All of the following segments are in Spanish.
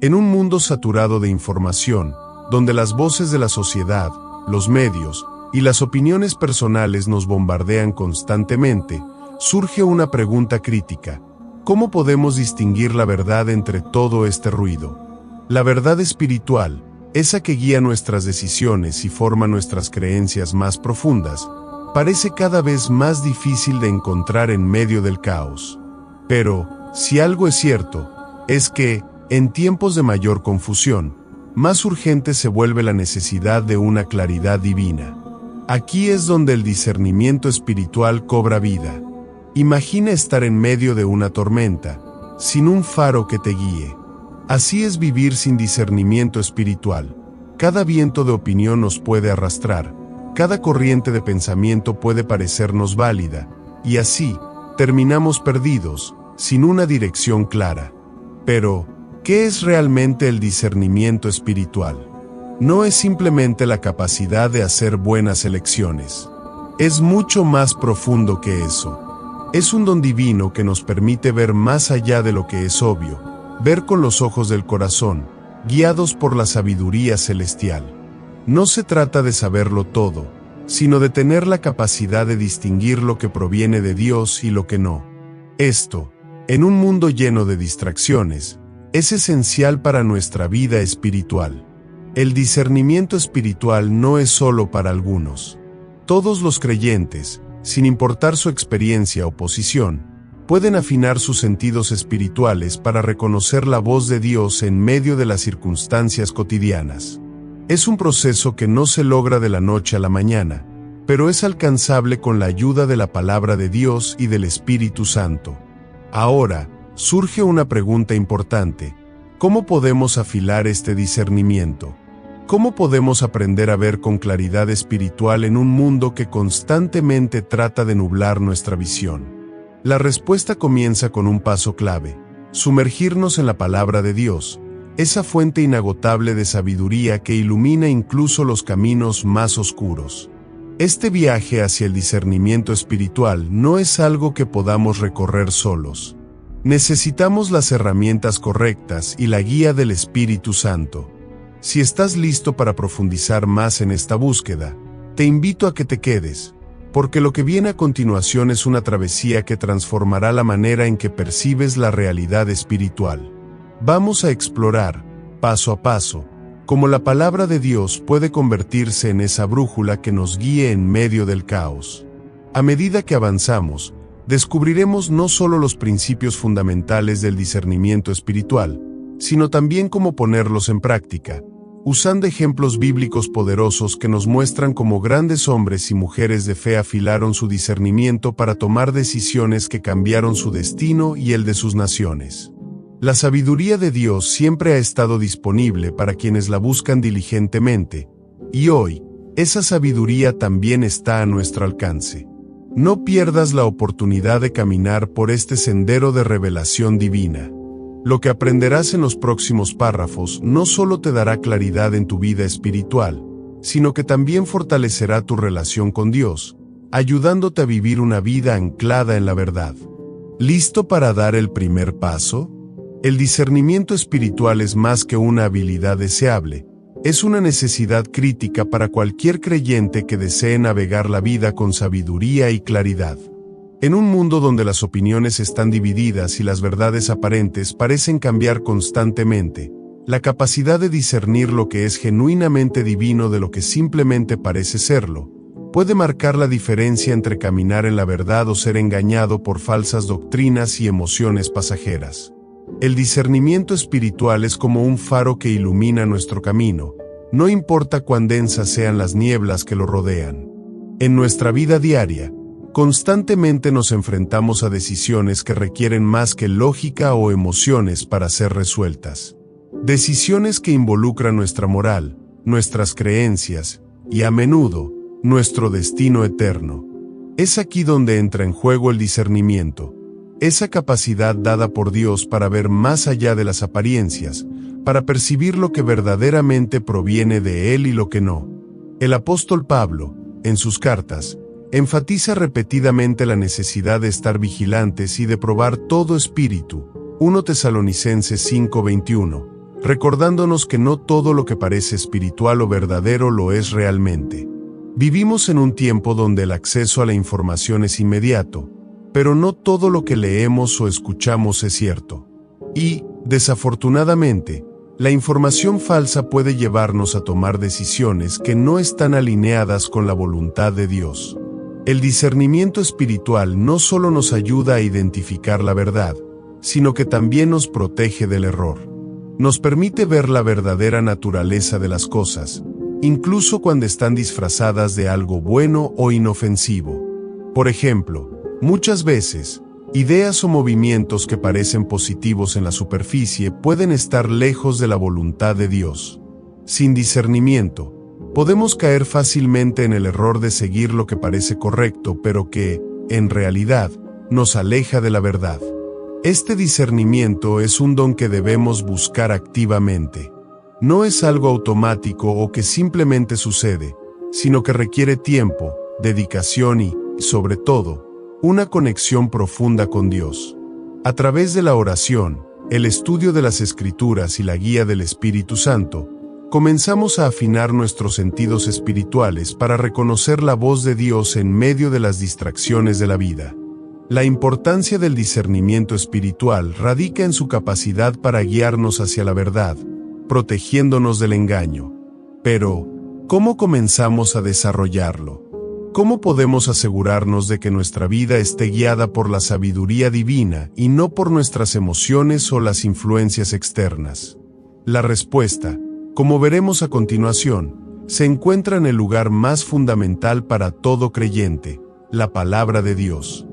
En un mundo saturado de información, donde las voces de la sociedad, los medios y las opiniones personales nos bombardean constantemente, surge una pregunta crítica: ¿cómo podemos distinguir la verdad entre todo este ruido? La verdad espiritual, esa que guía nuestras decisiones y forma nuestras creencias más profundas, parece cada vez más difícil de encontrar en medio del caos. Pero, si algo es cierto, es que, en tiempos de mayor confusión, más urgente se vuelve la necesidad de una claridad divina. Aquí es donde el discernimiento espiritual cobra vida. Imagina estar en medio de una tormenta, sin un faro que te guíe. Así es vivir sin discernimiento espiritual. Cada viento de opinión nos puede arrastrar, cada corriente de pensamiento puede parecernos válida, y así, terminamos perdidos, sin una dirección clara. Pero, ¿qué es realmente el discernimiento espiritual? No es simplemente la capacidad de hacer buenas elecciones. Es mucho más profundo que eso. Es un don divino que nos permite ver más allá de lo que es obvio, ver con los ojos del corazón, guiados por la sabiduría celestial. No se trata de saberlo todo, sino de tener la capacidad de distinguir lo que proviene de Dios y lo que no. Esto, en un mundo lleno de distracciones, es esencial para nuestra vida espiritual. El discernimiento espiritual no es solo para algunos. Todos los creyentes, sin importar su experiencia o posición, pueden afinar sus sentidos espirituales para reconocer la voz de Dios en medio de las circunstancias cotidianas. Es un proceso que no se logra de la noche a la mañana, pero es alcanzable con la ayuda de la palabra de Dios y del Espíritu Santo. Ahora, surge una pregunta importante: ¿cómo podemos afilar este discernimiento? ¿Cómo podemos aprender a ver con claridad espiritual en un mundo que constantemente trata de nublar nuestra visión? La respuesta comienza con un paso clave: sumergirnos en la palabra de Dios, esa fuente inagotable de sabiduría que ilumina incluso los caminos más oscuros. Este viaje hacia el discernimiento espiritual no es algo que podamos recorrer solos. Necesitamos las herramientas correctas y la guía del Espíritu Santo. Si estás listo para profundizar más en esta búsqueda, te invito a que te quedes, porque lo que viene a continuación es una travesía que transformará la manera en que percibes la realidad espiritual. Vamos a explorar, paso a paso, cómo la palabra de Dios puede convertirse en esa brújula que nos guíe en medio del caos. A medida que avanzamos, descubriremos no solo los principios fundamentales del discernimiento espiritual, sino también cómo ponerlos en práctica, usando ejemplos bíblicos poderosos que nos muestran cómo grandes hombres y mujeres de fe afilaron su discernimiento para tomar decisiones que cambiaron su destino y el de sus naciones. La sabiduría de Dios siempre ha estado disponible para quienes la buscan diligentemente, y hoy, esa sabiduría también está a nuestro alcance. No pierdas la oportunidad de caminar por este sendero de revelación divina. Lo que aprenderás en los próximos párrafos no solo te dará claridad en tu vida espiritual, sino que también fortalecerá tu relación con Dios, ayudándote a vivir una vida anclada en la verdad. ¿Listo para dar el primer paso? El discernimiento espiritual es más que una habilidad deseable, es una necesidad crítica para cualquier creyente que desee navegar la vida con sabiduría y claridad. En un mundo donde las opiniones están divididas y las verdades aparentes parecen cambiar constantemente, la capacidad de discernir lo que es genuinamente divino de lo que simplemente parece serlo, puede marcar la diferencia entre caminar en la verdad o ser engañado por falsas doctrinas y emociones pasajeras. El discernimiento espiritual es como un faro que ilumina nuestro camino, no importa cuán densas sean las nieblas que lo rodean. En nuestra vida diaria, constantemente nos enfrentamos a decisiones que requieren más que lógica o emociones para ser resueltas. Decisiones que involucran nuestra moral, nuestras creencias y, a menudo, nuestro destino eterno. Es aquí donde entra en juego el discernimiento, esa capacidad dada por Dios para ver más allá de las apariencias, para percibir lo que verdaderamente proviene de Él y lo que no. El apóstol Pablo, en sus cartas, enfatiza repetidamente la necesidad de estar vigilantes y de probar todo espíritu, 1 Tesalonicenses 5:21, recordándonos que no todo lo que parece espiritual o verdadero lo es realmente. Vivimos en un tiempo donde el acceso a la información es inmediato, pero no todo lo que leemos o escuchamos es cierto. Y, desafortunadamente, la información falsa puede llevarnos a tomar decisiones que no están alineadas con la voluntad de Dios. El discernimiento espiritual no solo nos ayuda a identificar la verdad, sino que también nos protege del error. Nos permite ver la verdadera naturaleza de las cosas, incluso cuando están disfrazadas de algo bueno o inofensivo. Por ejemplo, muchas veces, ideas o movimientos que parecen positivos en la superficie pueden estar lejos de la voluntad de Dios. Sin discernimiento, podemos caer fácilmente en el error de seguir lo que parece correcto, pero que, en realidad, nos aleja de la verdad. Este discernimiento es un don que debemos buscar activamente. No es algo automático o que simplemente sucede, sino que requiere tiempo, dedicación y, sobre todo, una conexión profunda con Dios. A través de la oración, el estudio de las Escrituras y la guía del Espíritu Santo, comenzamos a afinar nuestros sentidos espirituales para reconocer la voz de Dios en medio de las distracciones de la vida. La importancia del discernimiento espiritual radica en su capacidad para guiarnos hacia la verdad, protegiéndonos del engaño. Pero, ¿cómo comenzamos a desarrollarlo? ¿Cómo podemos asegurarnos de que nuestra vida esté guiada por la sabiduría divina y no por nuestras emociones o las influencias externas? La respuesta, como veremos a continuación, se encuentra en el lugar más fundamental para todo creyente, la palabra de Dios.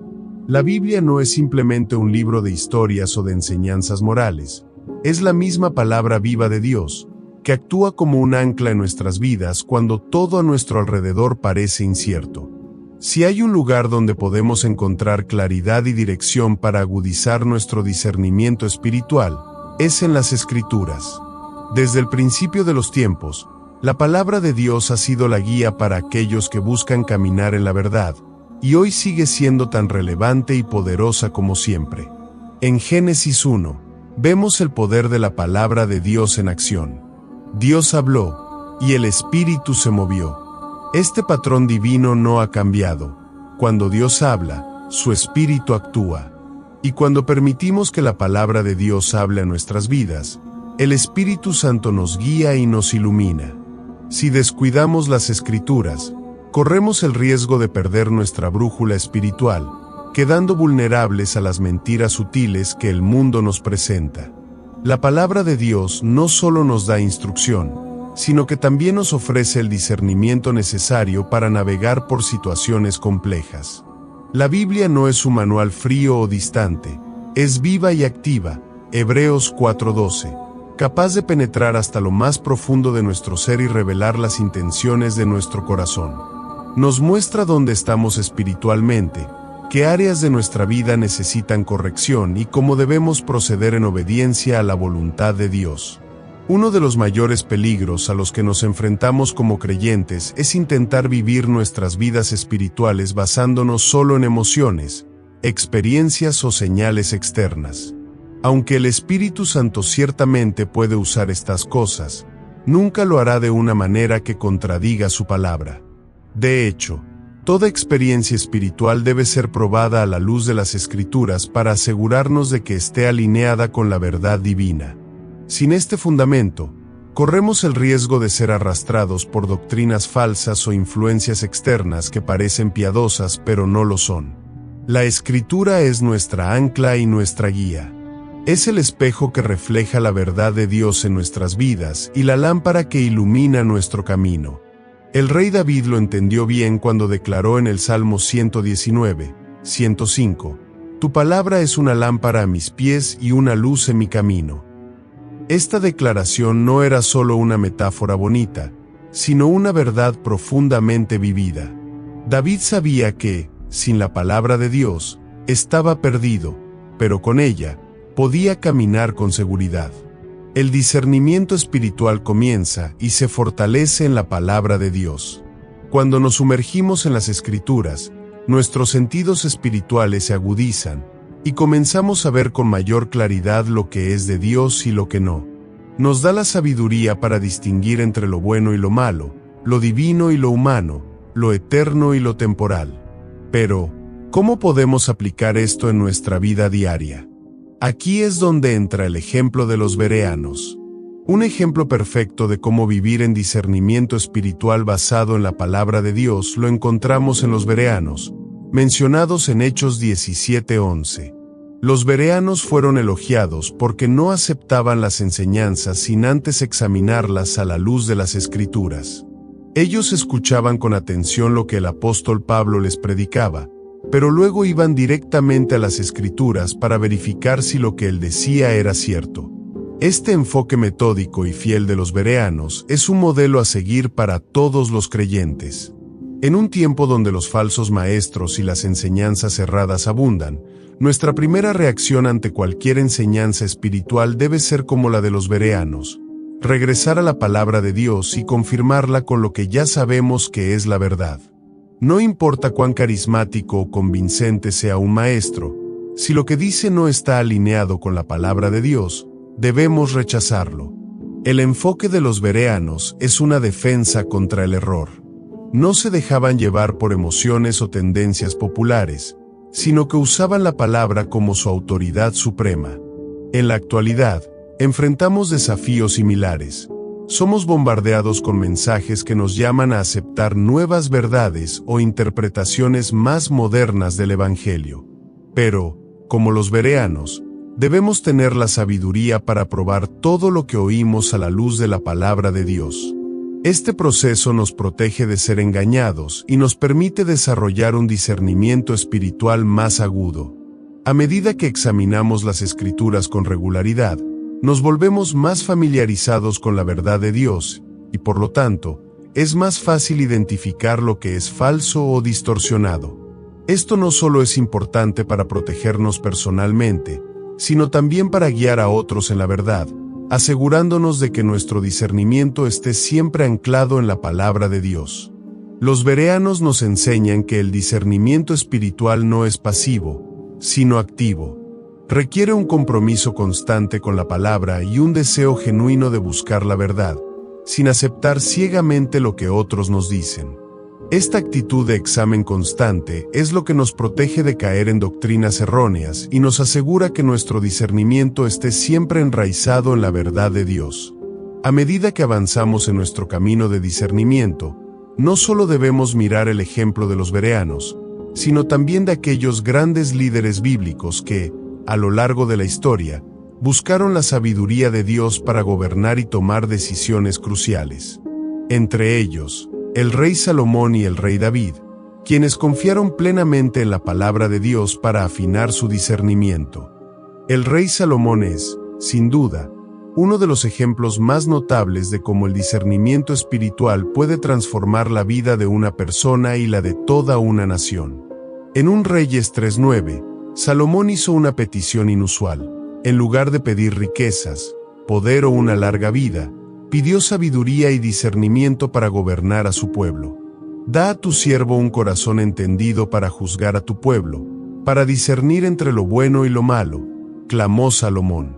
La Biblia no es simplemente un libro de historias o de enseñanzas morales, es la misma palabra viva de Dios, que actúa como un ancla en nuestras vidas cuando todo a nuestro alrededor parece incierto. Si hay un lugar donde podemos encontrar claridad y dirección para agudizar nuestro discernimiento espiritual, es en las Escrituras. Desde el principio de los tiempos, la palabra de Dios ha sido la guía para aquellos que buscan caminar en la verdad, y hoy sigue siendo tan relevante y poderosa como siempre. En Génesis 1, vemos el poder de la palabra de Dios en acción. Dios habló, y el Espíritu se movió. Este patrón divino no ha cambiado. Cuando Dios habla, su Espíritu actúa. Y cuando permitimos que la palabra de Dios hable a nuestras vidas, el Espíritu Santo nos guía y nos ilumina. Si descuidamos las Escrituras, corremos el riesgo de perder nuestra brújula espiritual, quedando vulnerables a las mentiras sutiles que el mundo nos presenta. La palabra de Dios no solo nos da instrucción, sino que también nos ofrece el discernimiento necesario para navegar por situaciones complejas. La Biblia no es un manual frío o distante, es viva y activa, Hebreos 4:12, capaz de penetrar hasta lo más profundo de nuestro ser y revelar las intenciones de nuestro corazón. Nos muestra dónde estamos espiritualmente, qué áreas de nuestra vida necesitan corrección y cómo debemos proceder en obediencia a la voluntad de Dios. Uno de los mayores peligros a los que nos enfrentamos como creyentes es intentar vivir nuestras vidas espirituales basándonos solo en emociones, experiencias o señales externas. Aunque el Espíritu Santo ciertamente puede usar estas cosas, nunca lo hará de una manera que contradiga su palabra. De hecho, toda experiencia espiritual debe ser probada a la luz de las Escrituras para asegurarnos de que esté alineada con la verdad divina. Sin este fundamento, corremos el riesgo de ser arrastrados por doctrinas falsas o influencias externas que parecen piadosas pero no lo son. La Escritura es nuestra ancla y nuestra guía. Es el espejo que refleja la verdad de Dios en nuestras vidas y la lámpara que ilumina nuestro camino. El rey David lo entendió bien cuando declaró en el Salmo 119, 105, «Tu palabra es una lámpara a mis pies y una luz en mi camino». Esta declaración no era solo una metáfora bonita, sino una verdad profundamente vivida. David sabía que, sin la palabra de Dios, estaba perdido, pero con ella, podía caminar con seguridad. El discernimiento espiritual comienza y se fortalece en la palabra de Dios. Cuando nos sumergimos en las Escrituras, nuestros sentidos espirituales se agudizan y comenzamos a ver con mayor claridad lo que es de Dios y lo que no. Nos da la sabiduría para distinguir entre lo bueno y lo malo, lo divino y lo humano, lo eterno y lo temporal. Pero, ¿cómo podemos aplicar esto en nuestra vida diaria? Aquí es donde entra el ejemplo de los bereanos. Un ejemplo perfecto de cómo vivir en discernimiento espiritual basado en la palabra de Dios lo encontramos en los bereanos, mencionados en Hechos 17:11. Los bereanos fueron elogiados porque no aceptaban las enseñanzas sin antes examinarlas a la luz de las Escrituras. Ellos escuchaban con atención lo que el apóstol Pablo les predicaba, pero luego iban directamente a las Escrituras para verificar si lo que él decía era cierto. Este enfoque metódico y fiel de los bereanos es un modelo a seguir para todos los creyentes. En un tiempo donde los falsos maestros y las enseñanzas erradas abundan, nuestra primera reacción ante cualquier enseñanza espiritual debe ser como la de los bereanos: regresar a la palabra de Dios y confirmarla con lo que ya sabemos que es la verdad. No importa cuán carismático o convincente sea un maestro, si lo que dice no está alineado con la palabra de Dios, debemos rechazarlo. El enfoque de los bereanos es una defensa contra el error. No se dejaban llevar por emociones o tendencias populares, sino que usaban la palabra como su autoridad suprema. En la actualidad, enfrentamos desafíos similares. Somos bombardeados con mensajes que nos llaman a aceptar nuevas verdades o interpretaciones más modernas del Evangelio. Pero, como los bereanos, debemos tener la sabiduría para probar todo lo que oímos a la luz de la palabra de Dios. Este proceso nos protege de ser engañados y nos permite desarrollar un discernimiento espiritual más agudo. A medida que examinamos las Escrituras con regularidad, nos volvemos más familiarizados con la verdad de Dios, y por lo tanto, es más fácil identificar lo que es falso o distorsionado. Esto no solo es importante para protegernos personalmente, sino también para guiar a otros en la verdad, asegurándonos de que nuestro discernimiento esté siempre anclado en la palabra de Dios. Los bereanos nos enseñan que el discernimiento espiritual no es pasivo, sino activo. Requiere un compromiso constante con la palabra y un deseo genuino de buscar la verdad, sin aceptar ciegamente lo que otros nos dicen. Esta actitud de examen constante es lo que nos protege de caer en doctrinas erróneas y nos asegura que nuestro discernimiento esté siempre enraizado en la verdad de Dios. A medida que avanzamos en nuestro camino de discernimiento, no solo debemos mirar el ejemplo de los bereanos, sino también de aquellos grandes líderes bíblicos que, a lo largo de la historia, buscaron la sabiduría de Dios para gobernar y tomar decisiones cruciales. Entre ellos, el rey Salomón y el rey David, quienes confiaron plenamente en la palabra de Dios para afinar su discernimiento. El rey Salomón es, sin duda, uno de los ejemplos más notables de cómo el discernimiento espiritual puede transformar la vida de una persona y la de toda una nación. En un Reyes 3:9, Salomón hizo una petición inusual. En lugar de pedir riquezas, poder o una larga vida, pidió sabiduría y discernimiento para gobernar a su pueblo. Da a tu siervo un corazón entendido para juzgar a tu pueblo, para discernir entre lo bueno y lo malo, clamó Salomón.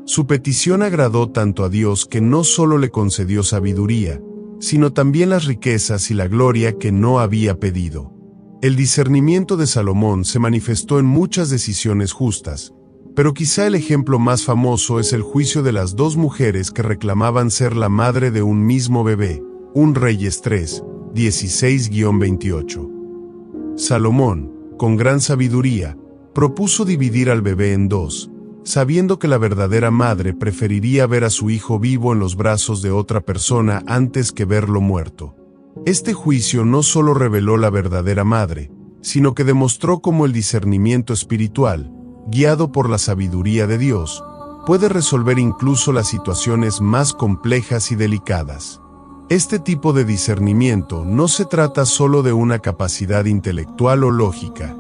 Su petición agradó tanto a Dios que no solo le concedió sabiduría, sino también las riquezas y la gloria que no había pedido. El discernimiento de Salomón se manifestó en muchas decisiones justas, pero quizá el ejemplo más famoso es el juicio de las dos mujeres que reclamaban ser la madre de un mismo bebé, un Reyes 3, 16-28. Salomón, con gran sabiduría, propuso dividir al bebé en dos, sabiendo que la verdadera madre preferiría ver a su hijo vivo en los brazos de otra persona antes que verlo muerto. Este juicio no solo reveló la verdadera madre, sino que demostró cómo el discernimiento espiritual, guiado por la sabiduría de Dios, puede resolver incluso las situaciones más complejas y delicadas. Este tipo de discernimiento no se trata solo de una capacidad intelectual o lógica.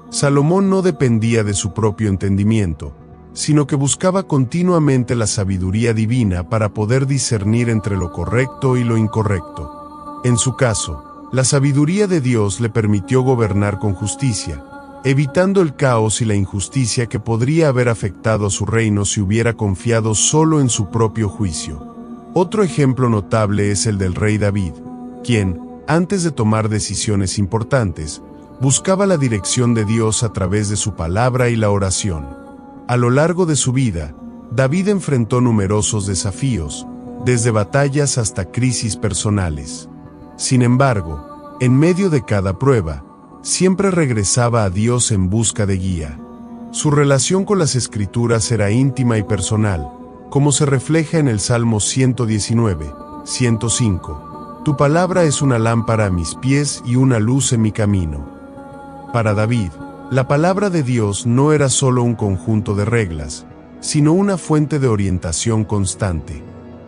Salomón no dependía de su propio entendimiento, sino que buscaba continuamente la sabiduría divina para poder discernir entre lo correcto y lo incorrecto. En su caso, la sabiduría de Dios le permitió gobernar con justicia, evitando el caos y la injusticia que podría haber afectado a su reino si hubiera confiado solo en su propio juicio. Otro ejemplo notable es el del rey David, quien, antes de tomar decisiones importantes, buscaba la dirección de Dios a través de su palabra y la oración. A lo largo de su vida, David enfrentó numerosos desafíos, desde batallas hasta crisis personales. Sin embargo, en medio de cada prueba, siempre regresaba a Dios en busca de guía. Su relación con las Escrituras era íntima y personal, como se refleja en el Salmo 119, 105. Tu palabra es una lámpara a mis pies y una luz en mi camino. Para David, la palabra de Dios no era solo un conjunto de reglas, sino una fuente de orientación constante.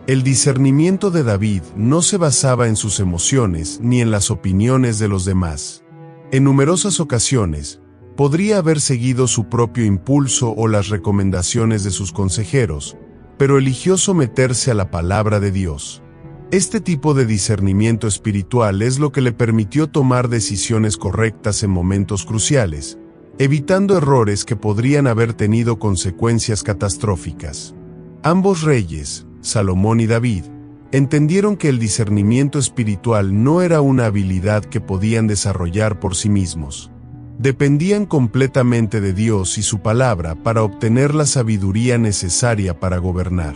El discernimiento de David no se basaba en sus emociones ni en las opiniones de los demás. En numerosas ocasiones, podría haber seguido su propio impulso o las recomendaciones de sus consejeros, pero eligió someterse a la palabra de Dios. Este tipo de discernimiento espiritual es lo que le permitió tomar decisiones correctas en momentos cruciales, evitando errores que podrían haber tenido consecuencias catastróficas. Ambos reyes, Salomón y David, entendieron que el discernimiento espiritual no era una habilidad que podían desarrollar por sí mismos. Dependían completamente de Dios y su palabra para obtener la sabiduría necesaria para gobernar.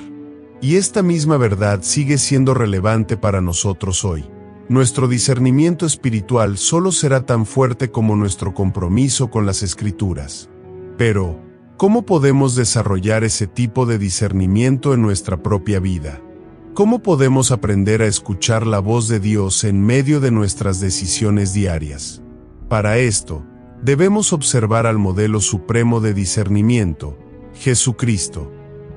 Y esta misma verdad sigue siendo relevante para nosotros hoy. Nuestro discernimiento espiritual solo será tan fuerte como nuestro compromiso con las Escrituras. Pero, ¿cómo podemos desarrollar ese tipo de discernimiento en nuestra propia vida? ¿Cómo podemos aprender a escuchar la voz de Dios en medio de nuestras decisiones diarias? Para esto, debemos observar al modelo supremo de discernimiento, Jesucristo.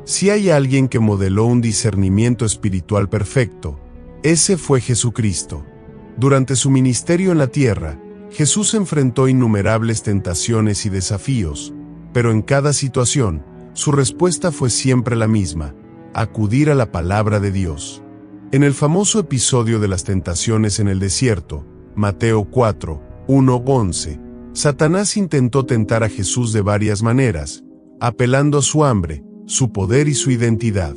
Si hay alguien que modeló un discernimiento espiritual perfecto, ese fue Jesucristo. Durante su ministerio en la tierra, Jesús enfrentó innumerables tentaciones y desafíos, pero en cada situación, su respuesta fue siempre la misma: acudir a la palabra de Dios. En el famoso episodio de las tentaciones en el desierto, Mateo 4, 1-11, Satanás intentó tentar a Jesús de varias maneras, apelando a su hambre, su poder y su identidad.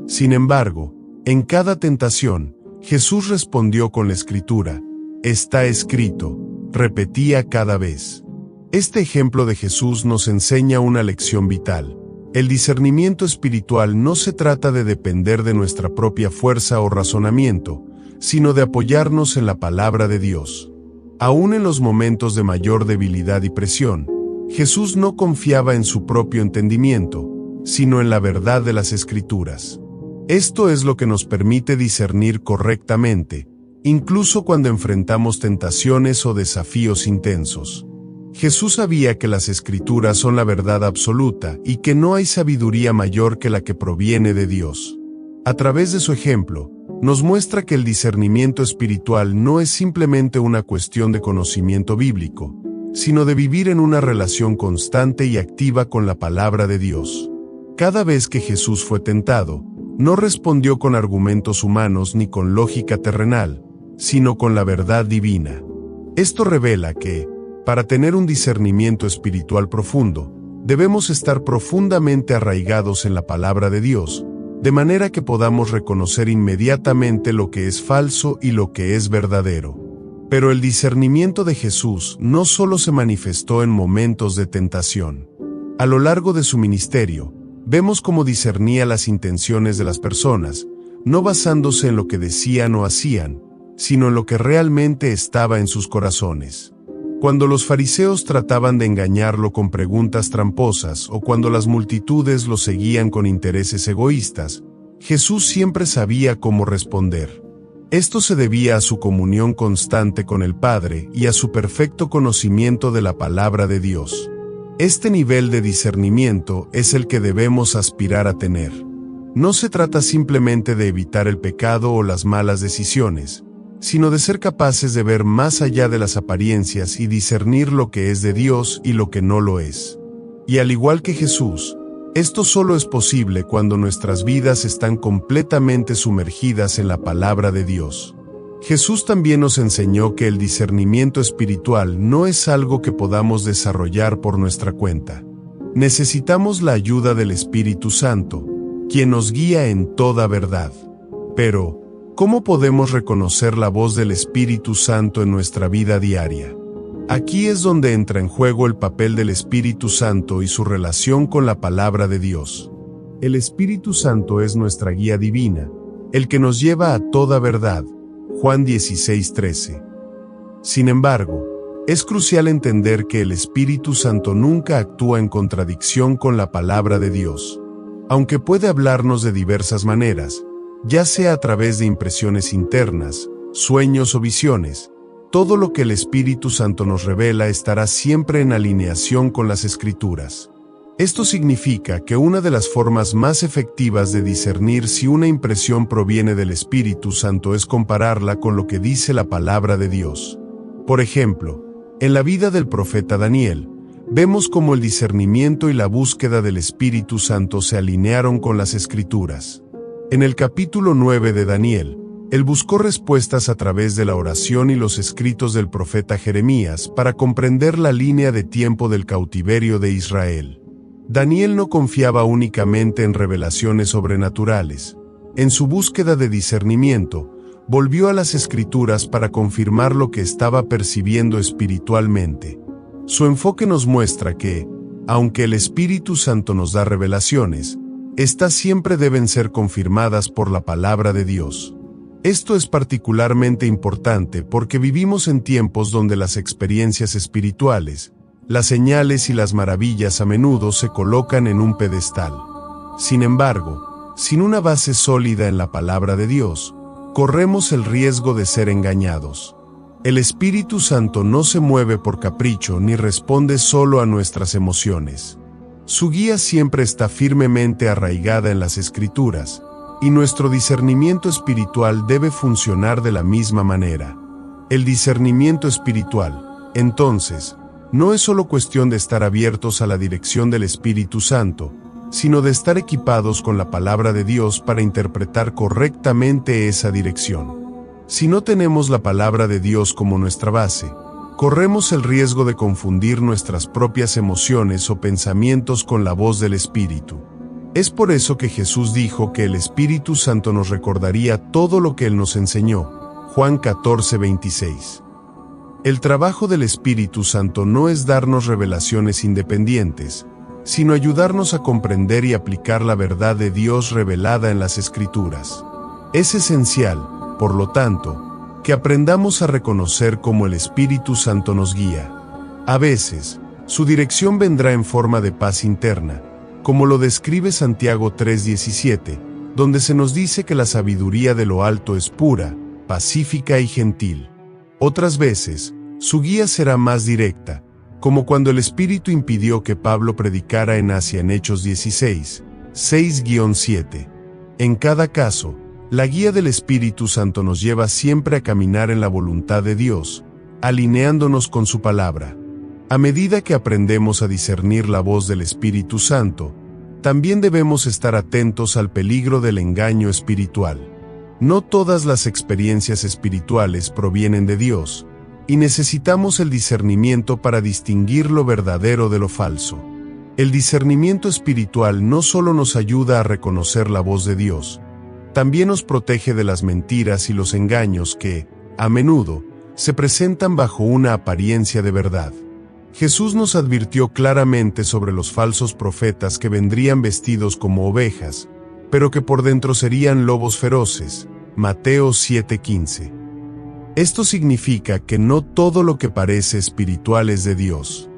Sin embargo, en cada tentación, Jesús respondió con la Escritura: está escrito, repetía cada vez. Este ejemplo de Jesús nos enseña una lección vital. El discernimiento espiritual no se trata de depender de nuestra propia fuerza o razonamiento, sino de apoyarnos en la palabra de Dios. Aún en los momentos de mayor debilidad y presión, Jesús no confiaba en su propio entendimiento, sino en la verdad de las Escrituras. Esto es lo que nos permite discernir correctamente, incluso cuando enfrentamos tentaciones o desafíos intensos. Jesús sabía que las Escrituras son la verdad absoluta y que no hay sabiduría mayor que la que proviene de Dios. A través de su ejemplo, nos muestra que el discernimiento espiritual no es simplemente una cuestión de conocimiento bíblico, sino de vivir en una relación constante y activa con la palabra de Dios. Cada vez que Jesús fue tentado, no respondió con argumentos humanos ni con lógica terrenal, sino con la verdad divina. Esto revela que, para tener un discernimiento espiritual profundo, debemos estar profundamente arraigados en la palabra de Dios, de manera que podamos reconocer inmediatamente lo que es falso y lo que es verdadero. Pero el discernimiento de Jesús no solo se manifestó en momentos de tentación. A lo largo de su ministerio, vemos cómo discernía las intenciones de las personas, no basándose en lo que decían o hacían, sino en lo que realmente estaba en sus corazones. Cuando los fariseos trataban de engañarlo con preguntas tramposas o cuando las multitudes lo seguían con intereses egoístas, Jesús siempre sabía cómo responder. Esto se debía a su comunión constante con el Padre y a su perfecto conocimiento de la palabra de Dios. Este nivel de discernimiento es el que debemos aspirar a tener. No se trata simplemente de evitar el pecado o las malas decisiones, sino de ser capaces de ver más allá de las apariencias y discernir lo que es de Dios y lo que no lo es. Y al igual que Jesús, esto solo es posible cuando nuestras vidas están completamente sumergidas en la palabra de Dios. Jesús también nos enseñó que el discernimiento espiritual no es algo que podamos desarrollar por nuestra cuenta. Necesitamos la ayuda del Espíritu Santo, quien nos guía en toda verdad. Pero, ¿cómo podemos reconocer la voz del Espíritu Santo en nuestra vida diaria? Aquí es donde entra en juego el papel del Espíritu Santo y su relación con la palabra de Dios. El Espíritu Santo es nuestra guía divina, el que nos lleva a toda verdad. Juan 16:13. Sin embargo, es crucial entender que el Espíritu Santo nunca actúa en contradicción con la palabra de Dios. Aunque puede hablarnos de diversas maneras, ya sea a través de impresiones internas, sueños o visiones, todo lo que el Espíritu Santo nos revela estará siempre en alineación con las Escrituras. Esto significa que una de las formas más efectivas de discernir si una impresión proviene del Espíritu Santo es compararla con lo que dice la palabra de Dios. Por ejemplo, en la vida del profeta Daniel, vemos cómo el discernimiento y la búsqueda del Espíritu Santo se alinearon con las Escrituras. En el capítulo 9 de Daniel, él buscó respuestas a través de la oración y los escritos del profeta Jeremías para comprender la línea de tiempo del cautiverio de Israel. Daniel no confiaba únicamente en revelaciones sobrenaturales. En su búsqueda de discernimiento, volvió a las Escrituras para confirmar lo que estaba percibiendo espiritualmente. Su enfoque nos muestra que, aunque el Espíritu Santo nos da revelaciones, estas siempre deben ser confirmadas por la palabra de Dios. Esto es particularmente importante porque vivimos en tiempos donde las experiencias espirituales, las señales y las maravillas a menudo se colocan en un pedestal. Sin embargo, sin una base sólida en la palabra de Dios, corremos el riesgo de ser engañados. El Espíritu Santo no se mueve por capricho ni responde solo a nuestras emociones. Su guía siempre está firmemente arraigada en las Escrituras, y nuestro discernimiento espiritual debe funcionar de la misma manera. El discernimiento espiritual, entonces, no es solo cuestión de estar abiertos a la dirección del Espíritu Santo, sino de estar equipados con la palabra de Dios para interpretar correctamente esa dirección. Si no tenemos la palabra de Dios como nuestra base, corremos el riesgo de confundir nuestras propias emociones o pensamientos con la voz del Espíritu. Es por eso que Jesús dijo que el Espíritu Santo nos recordaría todo lo que Él nos enseñó. Juan 14:26. El trabajo del Espíritu Santo no es darnos revelaciones independientes, sino ayudarnos a comprender y aplicar la verdad de Dios revelada en las Escrituras. Es esencial, por lo tanto, que aprendamos a reconocer cómo el Espíritu Santo nos guía. A veces, su dirección vendrá en forma de paz interna, como lo describe Santiago 3:17, donde se nos dice que la sabiduría de lo alto es pura, pacífica y gentil. Otras veces, su guía será más directa, como cuando el Espíritu impidió que Pablo predicara en Asia en Hechos 16, 6-7. En cada caso, la guía del Espíritu Santo nos lleva siempre a caminar en la voluntad de Dios, alineándonos con su palabra. A medida que aprendemos a discernir la voz del Espíritu Santo, también debemos estar atentos al peligro del engaño espiritual. No todas las experiencias espirituales provienen de Dios, y necesitamos el discernimiento para distinguir lo verdadero de lo falso. El discernimiento espiritual no solo nos ayuda a reconocer la voz de Dios, también nos protege de las mentiras y los engaños que, a menudo, se presentan bajo una apariencia de verdad. Jesús nos advirtió claramente sobre los falsos profetas que vendrían vestidos como ovejas, pero que por dentro serían lobos feroces. Mateo 7:15. Esto significa que no todo lo que parece espiritual es de Dios.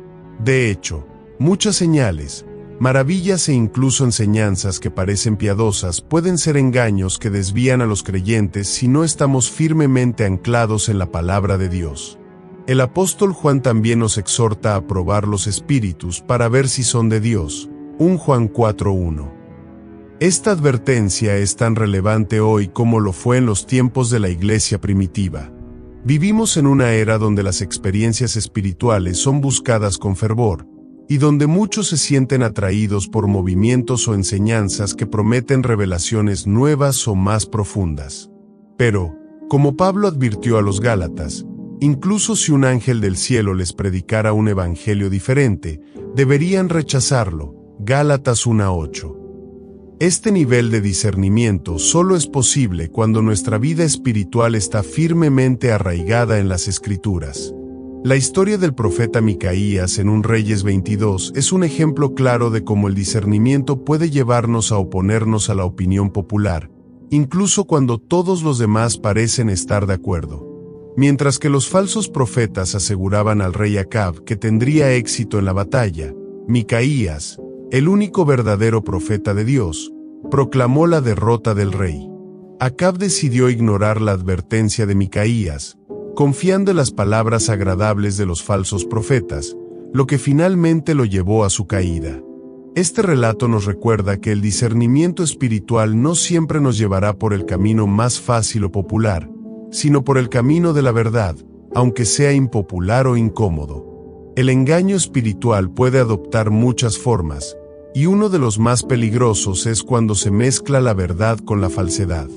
De hecho, muchas señales, maravillas e incluso enseñanzas que parecen piadosas pueden ser engaños que desvían a los creyentes si no estamos firmemente anclados en la palabra de Dios. El apóstol Juan también nos exhorta a probar los espíritus para ver si son de Dios. 1 Juan 4:1. Esta advertencia es tan relevante hoy como lo fue en los tiempos de la iglesia primitiva. Vivimos en una era donde las experiencias espirituales son buscadas con fervor, y donde muchos se sienten atraídos por movimientos o enseñanzas que prometen revelaciones nuevas o más profundas. Pero, Como Pablo advirtió a los Gálatas, incluso si un ángel del cielo les predicara un evangelio diferente, deberían rechazarlo. Gálatas 1:8. Este nivel de discernimiento solo es posible cuando nuestra vida espiritual está firmemente arraigada en las Escrituras. La historia del profeta Micaías en 1 Reyes 22 es un ejemplo claro de cómo el discernimiento puede llevarnos a oponernos a la opinión popular, incluso cuando todos los demás parecen estar de acuerdo. Mientras que los falsos profetas aseguraban al rey Acab que tendría éxito en la batalla, Micaías, el único verdadero profeta de Dios, proclamó la derrota del rey. Acab decidió ignorar la advertencia de Micaías, confiando en las palabras agradables de los falsos profetas, lo que finalmente lo llevó a su caída. Este relato nos recuerda que el discernimiento espiritual no siempre nos llevará por el camino más fácil o popular, sino por el camino de la verdad, aunque sea impopular o incómodo. El engaño espiritual puede adoptar muchas formas, y uno de los más peligrosos es cuando se mezcla la verdad con la falsedad.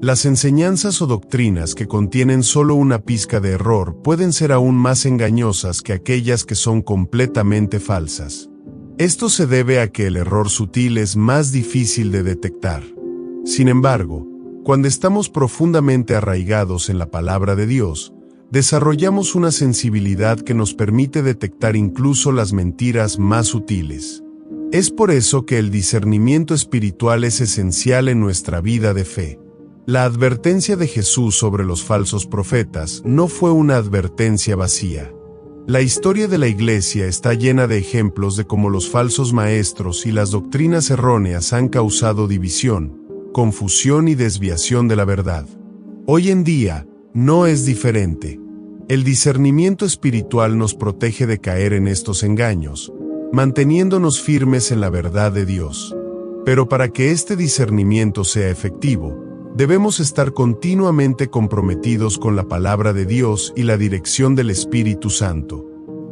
Las enseñanzas o doctrinas que contienen solo una pizca de error pueden ser aún más engañosas que aquellas que son completamente falsas. Esto se debe a que el error sutil es más difícil de detectar. Sin embargo, cuando estamos profundamente arraigados en la palabra de Dios, desarrollamos una sensibilidad que nos permite detectar incluso las mentiras más sutiles. Es por eso que el discernimiento espiritual es esencial en nuestra vida de fe. La advertencia de Jesús sobre los falsos profetas no fue una advertencia vacía. La historia de la Iglesia está llena de ejemplos de cómo los falsos maestros y las doctrinas erróneas han causado división, confusión y desviación de la verdad. Hoy en día, no es diferente. El discernimiento espiritual nos protege de caer en estos engaños, manteniéndonos firmes en la verdad de Dios. Pero para que este discernimiento sea efectivo, debemos estar continuamente comprometidos con la palabra de Dios y la dirección del Espíritu Santo.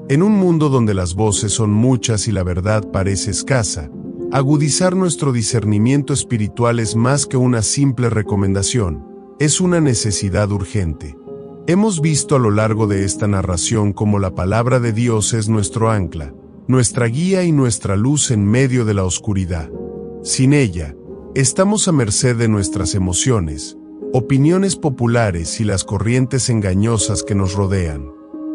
En un mundo donde las voces son muchas y la verdad parece escasa, agudizar nuestro discernimiento espiritual es más que una simple recomendación, es una necesidad urgente. Hemos visto a lo largo de esta narración cómo la palabra de Dios es nuestro ancla, nuestra guía y nuestra luz en medio de la oscuridad. Sin ella, estamos a merced de nuestras emociones, opiniones populares y las corrientes engañosas que nos rodean.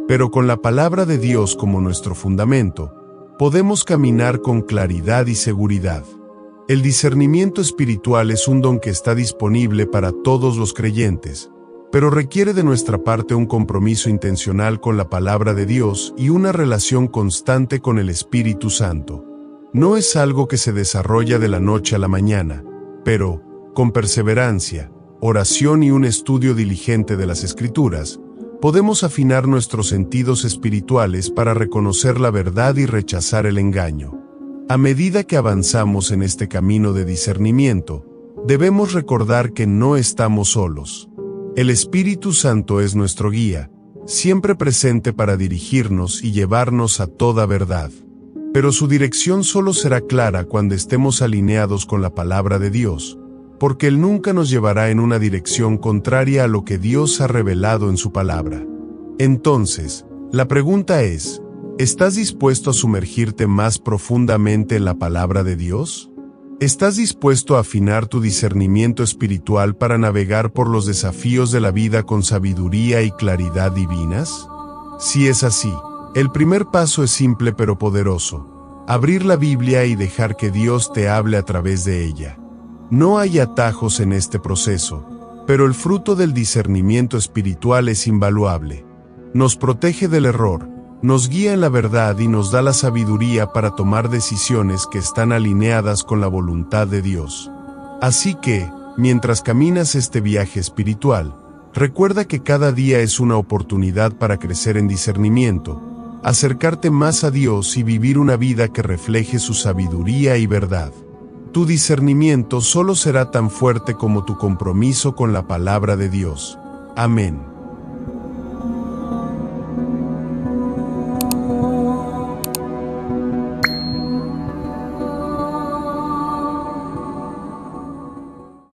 Pero con la palabra de Dios como nuestro fundamento, podemos caminar con claridad y seguridad. El discernimiento espiritual es un don que está disponible para todos los creyentes, pero requiere de nuestra parte un compromiso intencional con la palabra de Dios y una relación constante con el Espíritu Santo. No es algo que se desarrolla de la noche a la mañana, pero, con perseverancia, oración y un estudio diligente de las Escrituras, podemos afinar nuestros sentidos espirituales para reconocer la verdad y rechazar el engaño. A medida que avanzamos en este camino de discernimiento, debemos recordar que no estamos solos. El Espíritu Santo es nuestro guía, siempre presente para dirigirnos y llevarnos a toda verdad. Pero su dirección solo será clara cuando estemos alineados con la palabra de Dios, porque Él nunca nos llevará en una dirección contraria a lo que Dios ha revelado en su palabra. Entonces, la pregunta es, ¿estás dispuesto a sumergirte más profundamente en la palabra de Dios? ¿Estás dispuesto a afinar tu discernimiento espiritual para navegar por los desafíos de la vida con sabiduría y claridad divinas? Si es así, el primer paso es simple pero poderoso: abrir la Biblia y dejar que Dios te hable a través de ella. No hay atajos en este proceso, pero el fruto del discernimiento espiritual es invaluable. Nos protege del error, nos guía en la verdad y nos da la sabiduría para tomar decisiones que están alineadas con la voluntad de Dios. Así que, mientras caminas este viaje espiritual, recuerda que cada día es una oportunidad para crecer en discernimiento, acercarte más a Dios y vivir una vida que refleje su sabiduría y verdad. Tu discernimiento solo será tan fuerte como tu compromiso con la palabra de Dios. Amén.